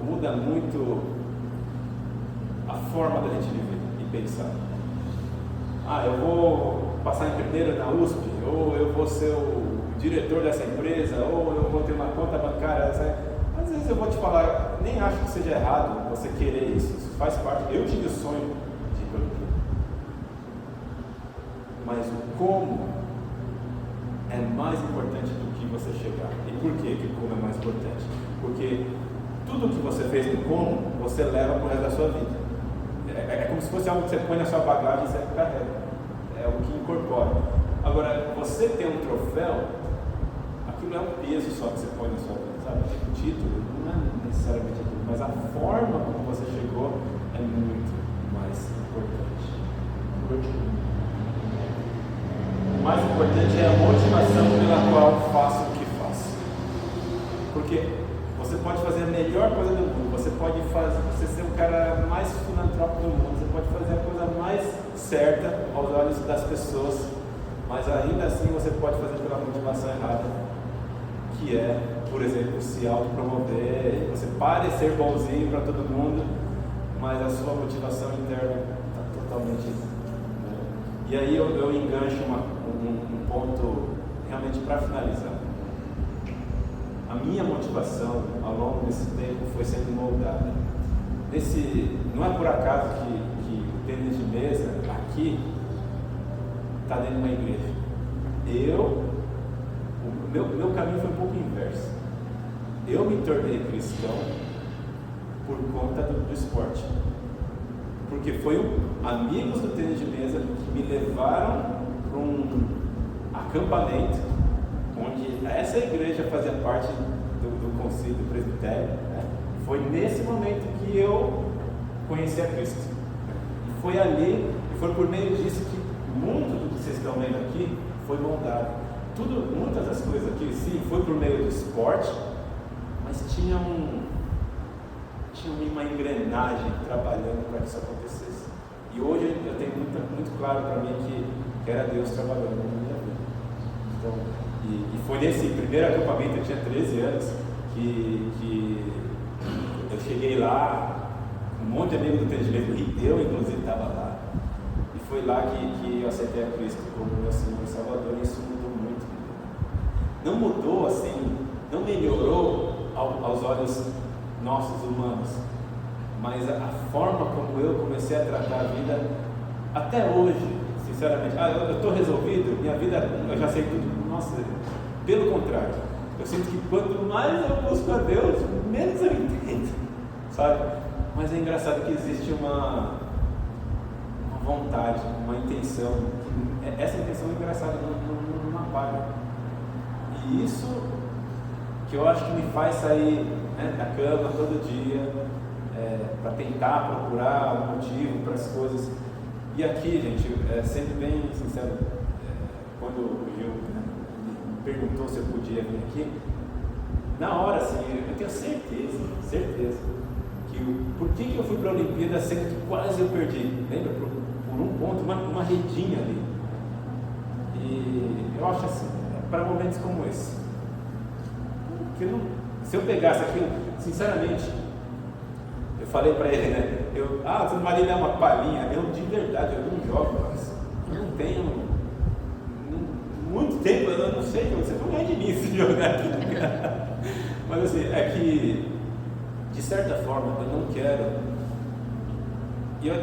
muda muito a forma da gente viver e pensar. Eu vou passar em primeiro na USP, ou eu vou ser o diretor dessa empresa, ou eu vou ter uma conta bancária. Às vezes eu vou te falar, nem acho que seja errado você querer isso faz parte. Eu tive o sonho de ir para aquilo. Mas o como é mais importante do que você chegar. E por que o como é mais importante? Porque tudo que você fez no como, você leva para o resto da sua vida. É como se fosse algo que você põe na sua bagagem e você carrega. É algo que incorpora. Agora, você ter um troféu, aquilo é um peso só que você põe na sua vida, sabe? O título não é necessariamente aquilo, mas a forma como você chegou é muito mais importante. O mais importante é a motivação pela qual faço o que faço. Porque você pode fazer a melhor coisa do mundo, você pode você ser o cara mais filantrópico do mundo, você pode fazer a coisa mais certa aos olhos das pessoas, mas ainda assim você pode fazer pela motivação errada, que é, por exemplo, se autopromover, você parecer bonzinho para todo mundo, mas a sua motivação interna está totalmente... E aí eu engancho um ponto realmente para finalizar. A minha motivação ao longo desse tempo foi sendo moldada. Não é por acaso que o tênis de mesa aqui está dentro de uma igreja. Meu caminho foi um pouco inverso. Eu me tornei cristão por conta do esporte. Porque foi amigos do tênis de mesa que me levaram para um acampamento onde essa igreja fazia parte do concílio do presbitério, né? Foi nesse momento que eu conheci a Cristo. E foi ali, e foi por meio disso que muito do que vocês estão vendo aqui foi moldado. Muitas das coisas aqui, sim, foi por meio do esporte, mas tinha uma engrenagem trabalhando para que isso acontecesse. E hoje eu tenho muito claro para mim que era Deus trabalhando na minha vida. Então, e foi nesse primeiro acampamento, eu tinha 13 anos, que eu cheguei lá, um monte de amigos do tênis de mesa, e eu inclusive estava lá, e foi lá que eu aceitei a Cristo como meu Senhor e Salvador, e isso mudou muito. Não mudou assim, não melhorou aos olhos nossos humanos, mas a forma como eu comecei a tratar a vida, até hoje, sinceramente, eu estou resolvido, minha vida, eu já sei tudo. Nossa, pelo contrário, eu sinto que quanto mais eu busco a Deus, menos eu entendo, sabe? Mas é engraçado que existe uma vontade, uma intenção, essa intenção é engraçada, não apaga. E isso que eu acho que me faz sair, né, da cama todo dia, para tentar procurar um motivo para as coisas. E aqui, gente, sendo bem sincero, quando o Gil me perguntou se eu podia vir aqui, na hora, assim, eu tenho certeza que por que eu fui para a Olimpíada sendo que quase eu perdi? Lembra? Por um ponto, uma redinha ali. E eu acho assim, para momentos como esse, se eu pegasse aquilo, sinceramente, eu falei para ele, né? Você não vai dar uma palhinha. Eu, de verdade, eu não jogo mais. Eu não tenho muito tempo, eu não sei, você não ganha de mim se jogar aqui. Mas assim, é que, de certa forma, eu não quero.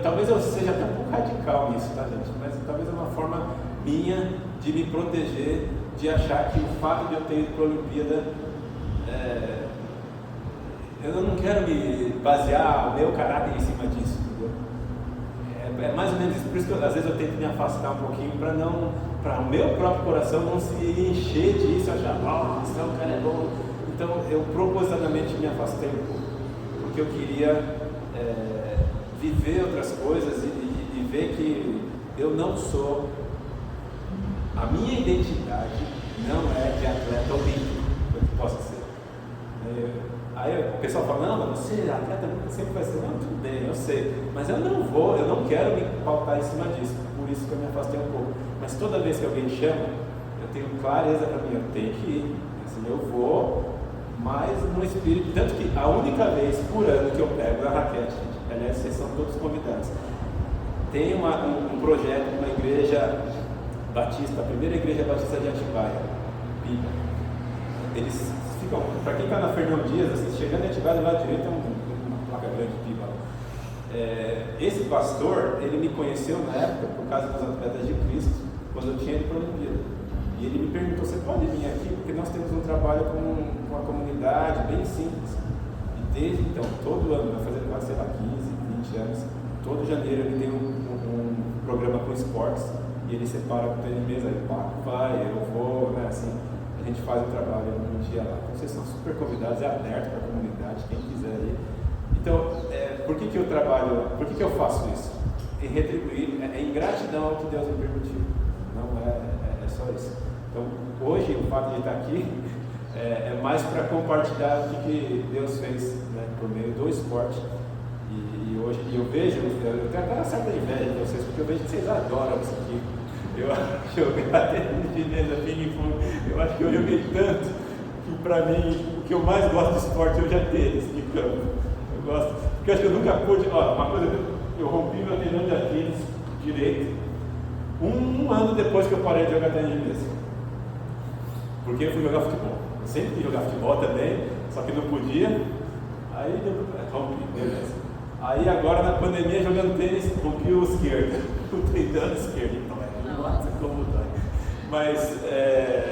Talvez eu seja até um pouco radical nisso, tá, gente? Mas talvez é uma forma minha de me proteger, de achar que o fato de eu ter ido para a Olimpíada, eu não quero me basear o meu caráter em cima disso, entendeu? É mais ou menos isso. Por isso que às vezes eu tento me afastar um pouquinho para o meu próprio coração não se encher disso, achar, senão o cara é bom. Então eu propositalmente me afastei um pouco, porque eu queria viver outras coisas e ver que eu não sou, a minha identidade não é de atleta olímpico, eu posso ser. Aí o pessoal fala, não, mas você atleta sempre vai ser, não, tudo bem, eu sei, mas eu não quero me pautar em cima disso, por isso que eu me afastei um pouco. Mas toda vez que alguém chama, eu tenho clareza para mim, eu tenho que ir, assim, eu vou, mas no espírito, tanto que a única vez por ano que eu pego a raquete, gente, aliás, vocês são todos convidados, tem um projeto de uma igreja batista, a primeira igreja batista de Atibaia, Pipa. Eles ficam, para quem está na Fernão Dias, assim, chegando em Atibaia, do lado direito é uma placa grande de Pipa. Esse pastor, ele me conheceu na época por causa dos Atletas de Cristo, quando eu tinha ido para a Olimpíada. E ele me perguntou, você pode vir aqui? Porque nós temos um trabalho com a comunidade bem simples. E desde então, todo ano, vai fazer quase, 15, 20 anos, todo janeiro ele tem um programa com esportes, e ele separa o tênis de mesa, aí vai, eu vou, né, assim, a gente faz o trabalho um dia lá. Então vocês são super convidados, é aberto para a comunidade, quem quiser ir. Então, por que eu trabalho, por que eu faço isso? Em retribuir, em gratidão ao que Deus me permitiu, não é só isso. Então, hoje, o fato de estar aqui é mais para compartilhar o que Deus fez, né, por meio do esporte. E hoje eu vejo, eu tenho até uma certa inveja de vocês, porque eu vejo que vocês adoram isso aqui. Eu jogar tênis de mesa, ping-pong, eu acho que eu joguei tanto que para mim o que eu mais gosto de esporte hoje é tênis de campo. Eu gosto, porque eu acho que eu nunca pude, uma coisa, eu rompi meu tendão de Aquiles direito um ano depois que eu parei de jogar tênis de mesa. Porque eu fui jogar futebol. Eu sempre quis jogar futebol também, só que não podia. Aí rompi, beleza. Aí agora na pandemia jogando tênis, rompi o esquerdo, o tendão esquerdo. Nossa, como dói. Mas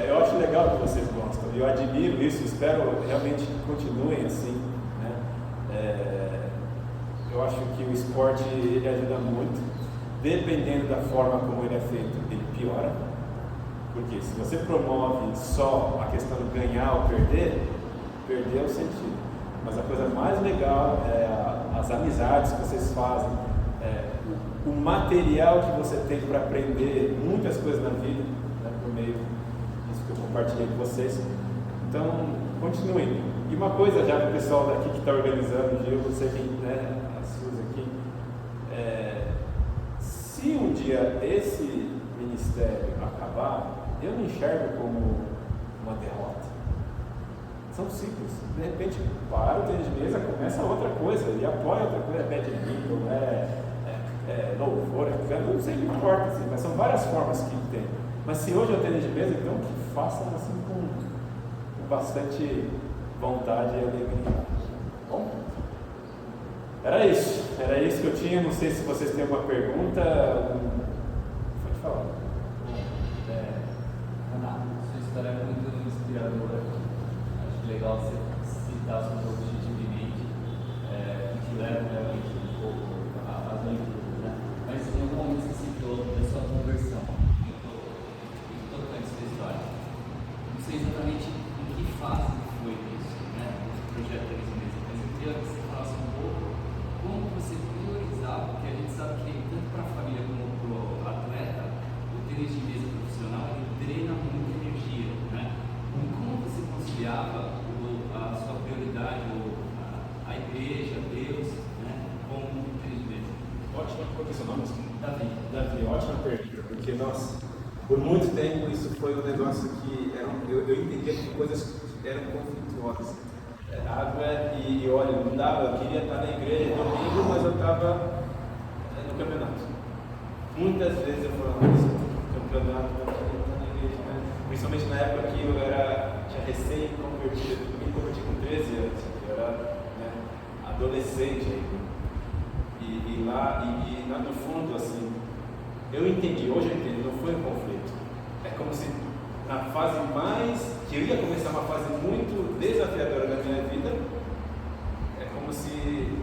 eu acho legal que vocês gostam, eu admiro isso, espero realmente que continuem assim, né? Eu acho que o esporte ele ajuda muito, dependendo da forma como ele é feito, ele piora, porque se você promove só a questão de ganhar ou perder é o sentido, mas a coisa mais legal é as amizades que vocês fazem, o material que você tem para aprender muitas coisas na vida, né, por meio disso que eu compartilhei com vocês. Então, continuem. E uma coisa já para o pessoal daqui que está organizando, Gil, você que, né, a Suzy aqui, se um dia esse ministério acabar, eu não enxergo como uma derrota. São ciclos. De repente, para o tênis de mesa, começa outra coisa, e apoia outra coisa, badminton, louvor, não sei o que importa, assim, mas são várias formas que tem. Mas se hoje eu tenho de mesa, então que façam assim com bastante vontade e alegria. Bom, era isso que eu tinha. Não sei se vocês têm alguma pergunta. Pode falar. Renato, sua história é muito inspiradora. Acho legal você citar sobre o objetivo em mente, que te leva realmente um pouco às leituras. Mas em algum momento você citou da sua conversão, muito tocante sua história. Não sei exatamente em que fase foi isso, né? O projeto deles mesmo, mas eu queria que você falasse um pouco como você priorizava, porque a gente sabe que tanto para a família como para o atleta, o tênis de mesa profissional ele drena muita energia, né? Como você conciliava a sua prioridade, a igreja, Deus, né? qual que é o seu nome? Davi. Davi, ótima pergunta, porque, nossa, por muito tempo isso foi um negócio que eu entendia que coisas eram conflituosas. Água e óleo, não dava, eu queria estar na igreja domingo, mas eu estava no campeonato. Muitas vezes eu falava isso, campeonato, eu queria estar na igreja, né? Principalmente na época que eu tinha recém-convertido, eu me converti com 13 anos, eu era, né, adolescente ainda. E lá no fundo, assim, eu entendi, hoje eu entendo, não foi um conflito. É como se na fase que eu ia começar uma fase muito desafiadora da minha vida, é como se,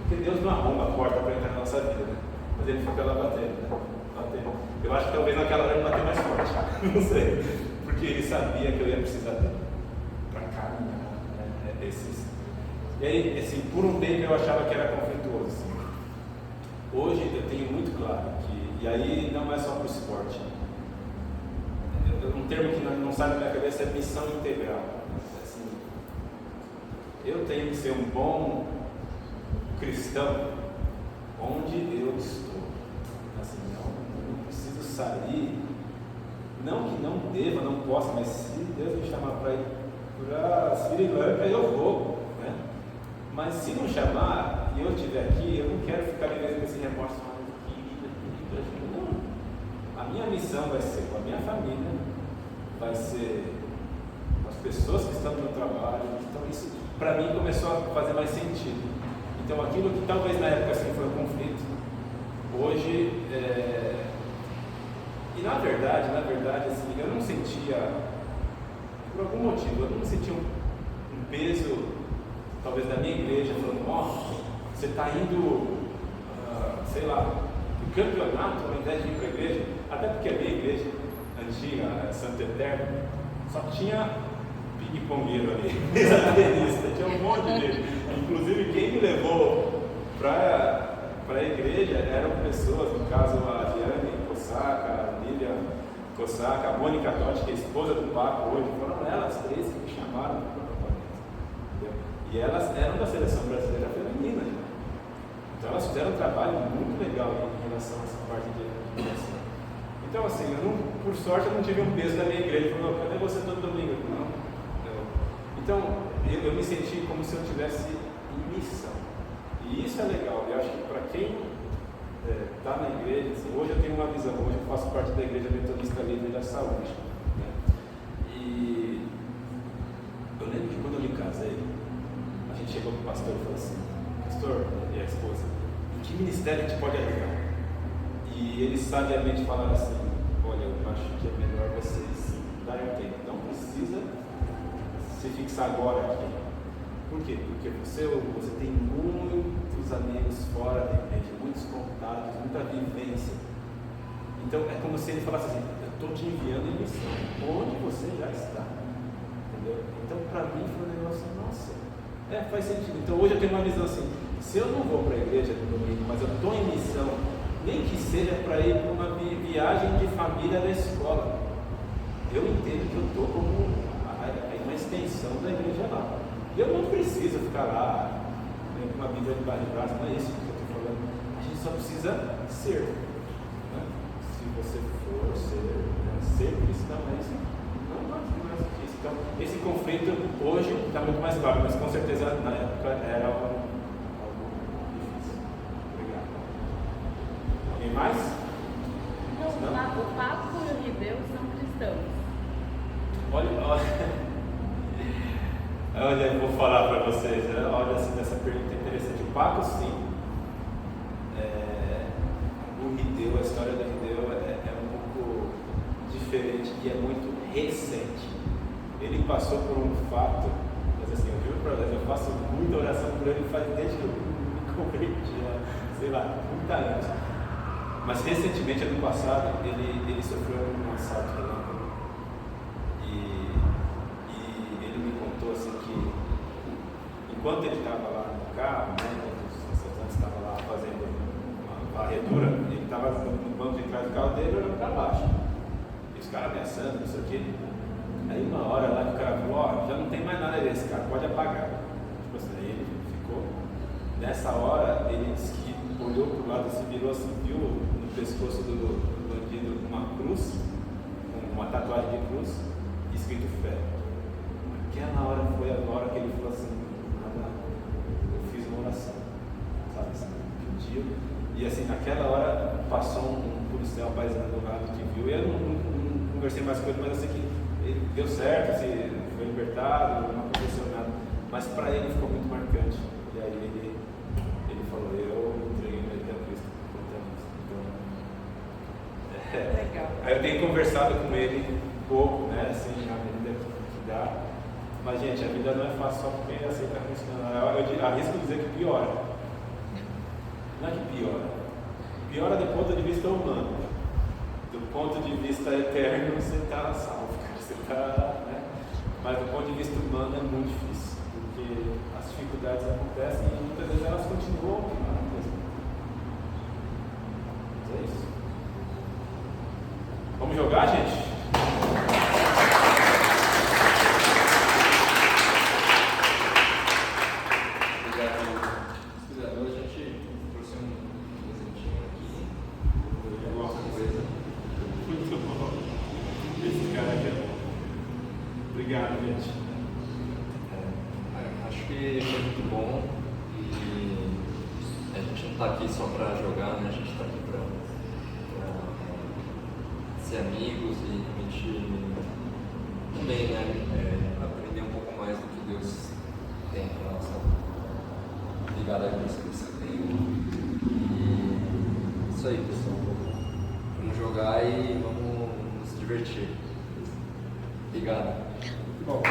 porque Deus não arruma a porta para entrar na nossa vida, né? Mas Ele fica lá batendo, né? Batendo. Eu acho que talvez naquela hora Ele bateu mais forte, não sei, porque Ele sabia que eu ia precisar dele para caminhar, né? E aí, assim, por um tempo eu achava que era conflituoso, assim. Hoje eu tenho muito claro que, e aí não é só para o esporte, um termo que não sai da minha cabeça é missão integral. Assim, eu tenho que ser um bom cristão onde eu estou. Assim, não preciso sair, não que não deva, não possa, mas se Deus me chamar para ir para Sri Lanka, eu vou, né? Mas se não chamar e eu estiver aqui, eu não quero ficar vivendo com esse remorso. Não. A minha missão vai ser com a minha família, vai ser com as pessoas que estão no meu trabalho. Então isso para mim começou a fazer mais sentido. Então aquilo que talvez na época assim foi um conflito, hoje e na verdade assim, eu não sentia, por algum motivo, eu não sentia um peso talvez da minha igreja falando, ó, você está indo, sei lá, para o campeonato ao invés de ir para a igreja, até porque a minha igreja antiga, Santo Eterno, só tinha ping-pongueiro ali, mesa-tenista, tinha um monte de. Inclusive, quem me levou para a igreja eram pessoas, no caso a Diane Kosaka, a Lilian Kosaka, a Mônica Totti, que é a esposa do Paco hoje, foram elas três que me chamaram para o campeonato. E elas eram da seleção brasileira feminina. Então, elas fizeram um trabalho muito legal em relação a essa parte de educação. Então, assim, por sorte, eu não tive um peso da minha igreja, falando, cadê você todo domingo? Não. Então, eu me senti como se eu estivesse em missão. E isso é legal. Eu acho que para quem está na igreja, assim, hoje eu tenho uma visão, hoje eu faço parte da Igreja Metodista Livre da Saúde. Né? E eu lembro que quando eu me casei, a gente chegou para o pastor e falou assim, pastor e a esposa, em que ministério a gente pode ajudar? E eles sabiamente falaram assim, olha, eu acho que é melhor vocês darem um tempo, não precisa se fixar agora aqui. Por quê? Porque você tem muitos amigos fora da igreja, muitos contatos, muita vivência. Então é como se ele falasse assim, eu estou te enviando em missão, onde você já está. Entendeu? Então para mim foi um negócio, nossa, faz sentido. Então hoje eu tenho uma visão assim, se eu não vou para a igreja no domingo, mas eu estou em missão, nem que seja para ir para uma viagem de família da escola, eu entendo que eu estou como uma extensão da igreja lá. E eu não preciso ficar lá com uma Bíblia debaixo do braço, não é isso que eu estou falando. A gente só precisa ser. Né? Se você for ser cristão, é isso. Não mais que isso. Então, esse conflito hoje está muito mais claro, mas com certeza na época era algo difícil. Obrigado. Alguém mais? Não, o Paco e o Rideu são cristãos. Olha, eu vou falar para vocês, olha assim, essa pergunta interessante. O Paco, sim. O Rideu, a história do Rideu é um pouco diferente e é muito recente. Ele passou por um fato, mas assim, eu juro para vocês, eu faço muita oração por ele desde que eu me converti, sei lá, 30 anos. Mas recentemente, ano passado, ele sofreu um assalto relâmpago. E ele me contou assim que, enquanto ele estava lá no carro, né, os assaltantes estavam lá fazendo uma varredura, ele estava no banco de trás do carro dele olhando para baixo. E os caras ameaçando, não sei o quê. Aí uma hora lá que o cara falou, já não tem mais nada desse cara, pode apagar. Tipo assim, aí ele ficou. Nessa hora, ele disse que olhou para o lado, se virou assim, viu no pescoço do bandido uma cruz, uma tatuagem de cruz, escrito fé. Aquela hora foi a hora que ele falou assim, nada, eu fiz uma oração, sabe assim, pediu. E assim, naquela hora passou um policial paisano do lado que viu, e eu não conversei mais com ele, mas eu sei que ele deu certo, assim, foi libertado, não aconteceu nada. Mas para ele ficou muito marcante. E aí ele falou, eu entreguei minha vida a Cristo por conta disso. Então, Legal. aí eu tenho conversado com ele um pouco, né, assim, à medida que dá. Mas, gente, a vida não é fácil só porque aceita Cristo. Eu arrisco dizer que piora. Não é que piora. Piora do ponto de vista humano. Do ponto de vista eterno, você está salvo, cara. Você está, né? Mas do ponto de vista humano é muito difícil. Porque as dificuldades acontecem e muitas vezes elas continuam lá mesmo. Mas é isso. Vamos jogar, gente? Obrigado, gente. Acho que foi muito bom e a gente não está aqui só para jogar, né? A gente está aqui para ser amigos e realmente também, né? Aprender um pouco mais do que Deus tem para nossa ligada à cruz que você tem. E isso aí, pessoal. Vamos jogar e vamos nos divertir. Obrigado. Bom.